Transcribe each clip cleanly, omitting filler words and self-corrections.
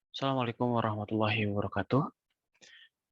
Assalamualaikum warahmatullahi wabarakatuh.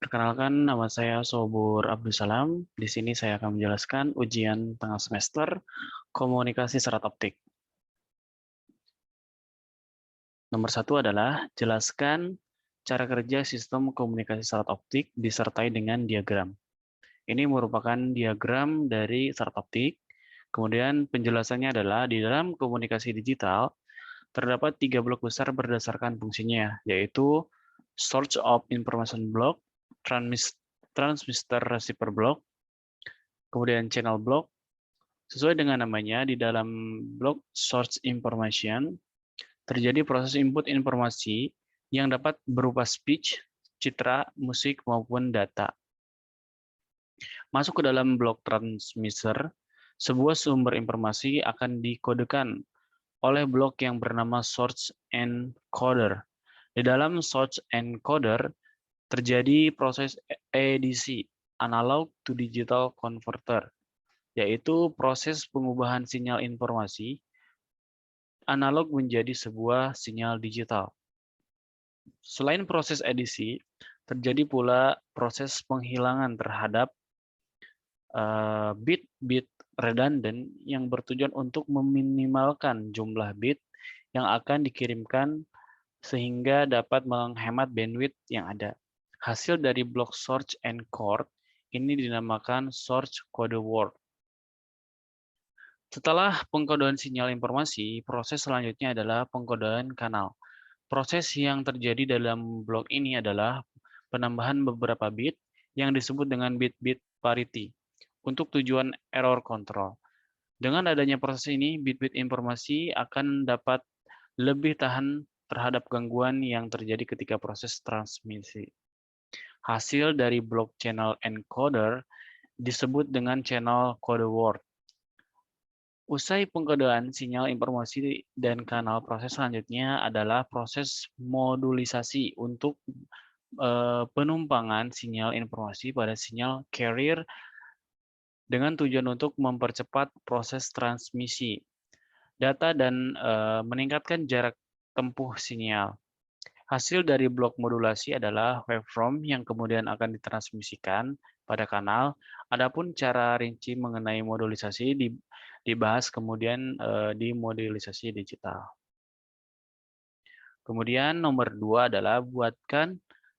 Perkenalkan, nama saya Sobur Abdussalam. Di sini saya akan menjelaskan ujian tengah semester komunikasi serat optik. Nomor 1 adalah jelaskan cara kerja sistem komunikasi serat optik disertai dengan diagram. Ini merupakan diagram dari serat optik. Kemudian penjelasannya adalah di dalam komunikasi digital terdapat 3 blok besar berdasarkan fungsinya, yaitu source of information block, transmitter receiver block, kemudian channel block. Sesuai dengan namanya, di dalam blok source information terjadi proses input informasi yang dapat berupa speech, citra, musik, maupun data. Masuk ke dalam blok transmitter, sebuah sumber informasi akan dikodekan oleh blok yang bernama source encoder. Di dalam source encoder terjadi proses ADC, analog to digital converter, yaitu proses pengubahan sinyal informasi analog menjadi sebuah sinyal digital. Selain proses ADC, terjadi pula proses penghilangan terhadap bit-bit redundant yang bertujuan untuk meminimalkan jumlah bit yang akan dikirimkan sehingga dapat menghemat bandwidth yang ada. Hasil dari blok source encode ini dinamakan source code word. Setelah pengkodean sinyal informasi, proses selanjutnya adalah pengkodean kanal. Proses yang terjadi dalam blok ini adalah penambahan beberapa bit yang disebut dengan bit-bit parity untuk tujuan error control. Dengan adanya proses ini, bit-bit informasi akan dapat lebih tahan terhadap gangguan yang terjadi ketika proses transmisi. Hasil dari blok channel encoder disebut dengan channel code word. Usai pengkodean sinyal informasi dan kanal, proses selanjutnya adalah proses modulisasi untuk penumpangan sinyal informasi pada sinyal carrier dengan tujuan untuk mempercepat proses transmisi data dan meningkatkan jarak tempuh sinyal. Hasil dari blok modulasi adalah waveform yang kemudian akan ditransmisikan pada kanal. Adapun cara rinci mengenai modulisasi dibahas kemudian di modulisasi digital. Kemudian nomor 2 adalah buatkan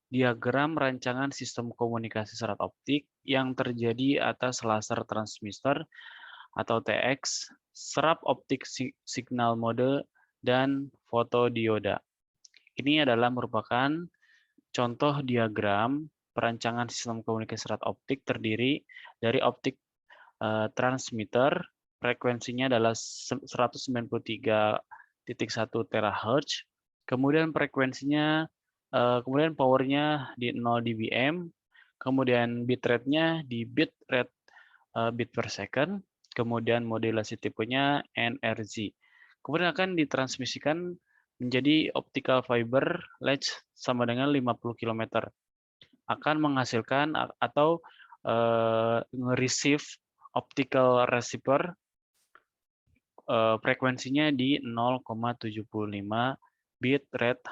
diagram rancangan sistem komunikasi serat optik yang terjadi atas laser transmitter atau TX, serap optik signal mode, dan fotodioda. Ini adalah merupakan contoh diagram perancangan sistem komunikasi serat optik terdiri dari optik transmitter, frekuensinya adalah 193,1 THz, kemudian frekuensinya, kemudian powernya di 0 dBm, kemudian bitrate-nya di bit rate bit per second, kemudian modulasi tipenya NRZ. Kemudian akan ditransmisikan menjadi optical fiber latch sama dengan 50 km. Akan menghasilkan atau nge-receive optical receiver frekuensinya di 0,75 bit rate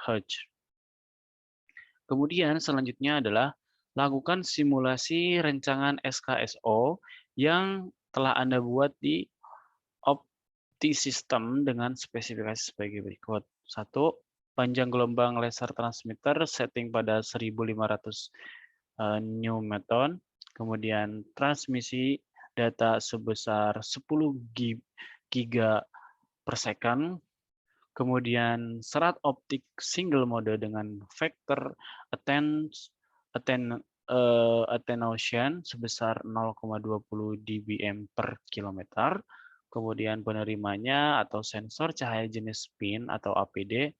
Hz. Kemudian selanjutnya adalah lakukan simulasi rancangan SKSO yang telah Anda buat di OptiSystem dengan spesifikasi sebagai berikut. 1. Panjang gelombang laser transmitter setting pada 1500 Newton. Kemudian transmisi data sebesar 10 giga per second. Kemudian serat optik single mode dengan vector attenuation sebesar 0,20 dBm per kilometer. Kemudian penerimanya atau sensor cahaya jenis PIN atau APD,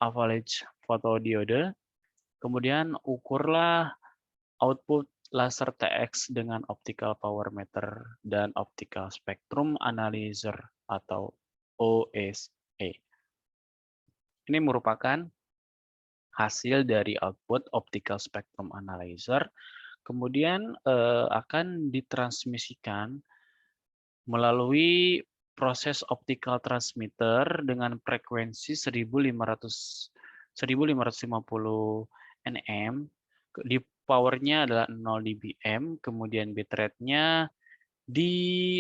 avalanche fotodiode. Kemudian ukurlah output laser TX dengan optical power meter dan optical spectrum analyzer atau OSA. Ini merupakan hasil dari output optical spectrum analyzer, kemudian akan ditransmisikan melalui proses optical transmitter dengan frekuensi 1550 nm, di powernya adalah 0 dBm, kemudian bitrate-nya di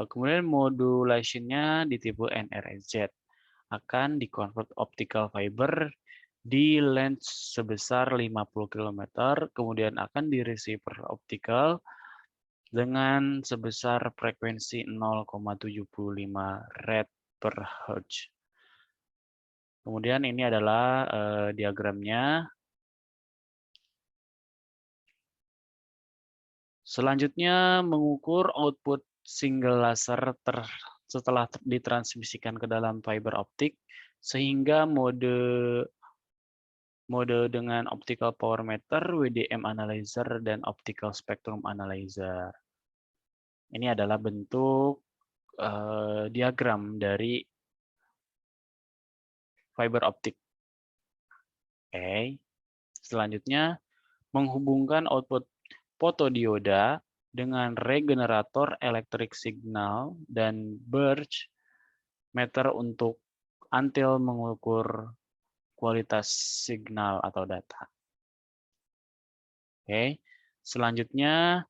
kemudian modulation-nya di tipe NRZ, akan di-convert optical fiber di length sebesar 50 km, kemudian akan di receiver optical dengan sebesar frekuensi 0,75 rad per Hz. Kemudian ini adalah diagramnya. Selanjutnya mengukur output single laser setelah ditransmisikan ke dalam fiber optik, sehingga mode dengan optical power meter, WDM analyzer, dan optical spectrum analyzer. Ini adalah bentuk diagram dari fiber optik. Oke. Selanjutnya menghubungkan output fotodioda dengan regenerator elektrik signal dan Birch meter untuk until mengukur kualitas signal atau data. Oke. Selanjutnya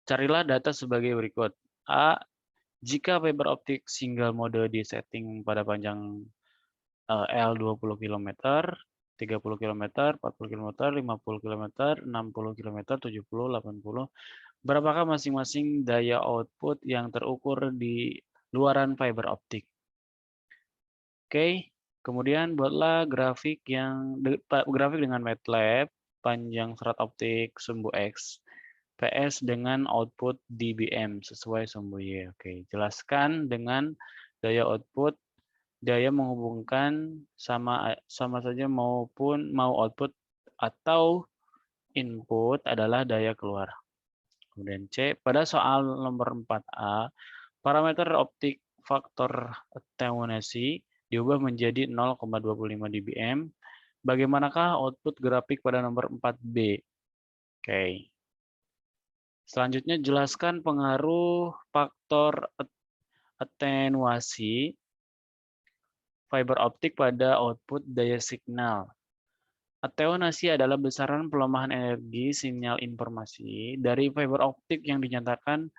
carilah data sebagai berikut. A. Jika fiber optik single mode disetting pada panjang L 20 km, 30 km, 40 km, 50 km, 60 km, 70, 80. Berapakah masing-masing daya output yang terukur di luaran fiber optik? Oke, kemudian buatlah grafik dengan MATLAB panjang serat optik sumbu X PS dengan output dBm sesuai sumbu Y. Oke, jelaskan dengan daya output. Daya menghubungkan sama saja mau output atau input adalah daya keluar. Kemudian C, pada soal nomor 4A, parameter optik faktor attenuasi diubah menjadi 0,25 dBm. Bagaimanakah output grafik pada nomor 4B? Oke. Selanjutnya jelaskan pengaruh faktor atenuasi fiber optik pada output daya signal. Atenuasi adalah besaran pelemahan energi sinyal informasi dari fiber optik yang dinyatakan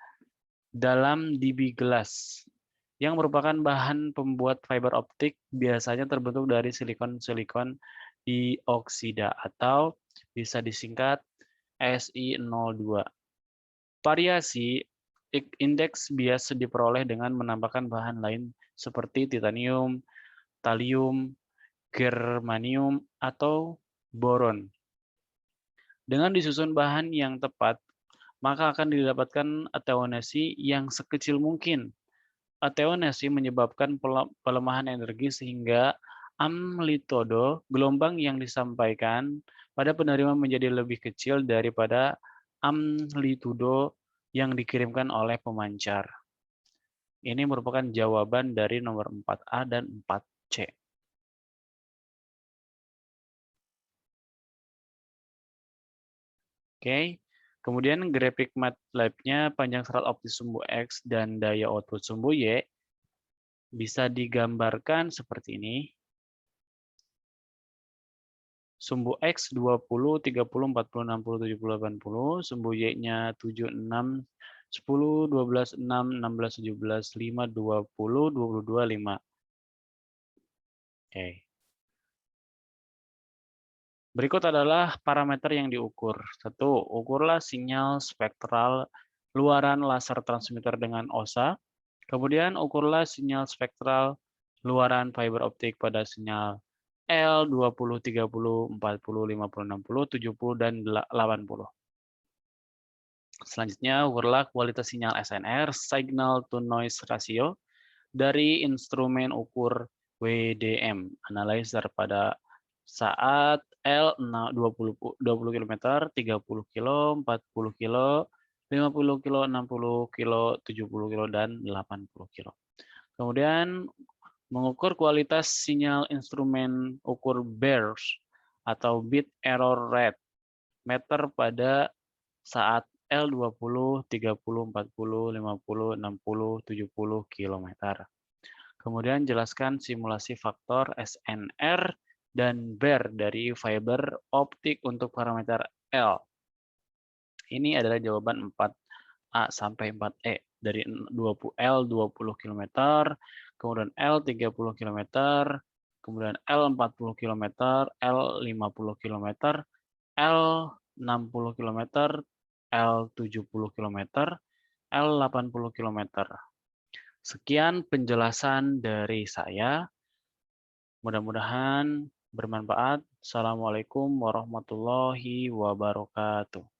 dalam dB gelas, yang merupakan bahan pembuat fiber optik biasanya terbentuk dari silikon-silikon dioksida atau bisa disingkat Si02. Variasi indeks bias diperoleh dengan menambahkan bahan lain seperti titanium, thallium, germanium, atau boron. Dengan disusun bahan yang tepat, maka akan didapatkan atenuasi yang sekecil mungkin. Atenuasi menyebabkan pelemahan energi sehingga amplitudo gelombang yang disampaikan pada penerima menjadi lebih kecil daripada amplitudo yang dikirimkan oleh pemancar. Ini merupakan jawaban dari nomor 4A dan 4C. Oke, kemudian grafik MATLAB-nya panjang serat optik sumbu X dan daya output sumbu Y bisa digambarkan seperti ini. Sumbu X 20, 30, 40, 60, 70, 80. Sumbu Y-nya 7, 6, 10, 12, 6, 16, 17, 5, 20, 22, 5. Oke. Berikut adalah parameter yang diukur. 1. Ukurlah sinyal spektral luaran laser transmitter dengan OSA. Kemudian ukurlah sinyal spektral luaran fiber optik pada sinyal L, 20, 30, 40, 50, 60, 70, dan 80. Selanjutnya, ukurlah kualitas sinyal SNR, signal to noise ratio, dari instrumen ukur WDM, analyzer pada saat L 20 km, 30 kilo, 40 kilo, 50 kilo, 60 kilo, 70 kilo, dan 80 kilo. Kemudian mengukur kualitas sinyal instrumen ukur BERS atau bit error rate, meter pada saat L20, 30, 40, 50, 60, 70 km. Kemudian jelaskan simulasi faktor SNR dan BER dari fiber optik untuk parameter L. Ini adalah jawaban 4A sampai 4E. Dari L 20 km, kemudian L 30 km, kemudian L 40 km, L 50 km, L 60 km, L 70 km, L 80 km. Sekian penjelasan dari saya. Mudah-mudahan bermanfaat. Assalamualaikum warahmatullahi wabarakatuh.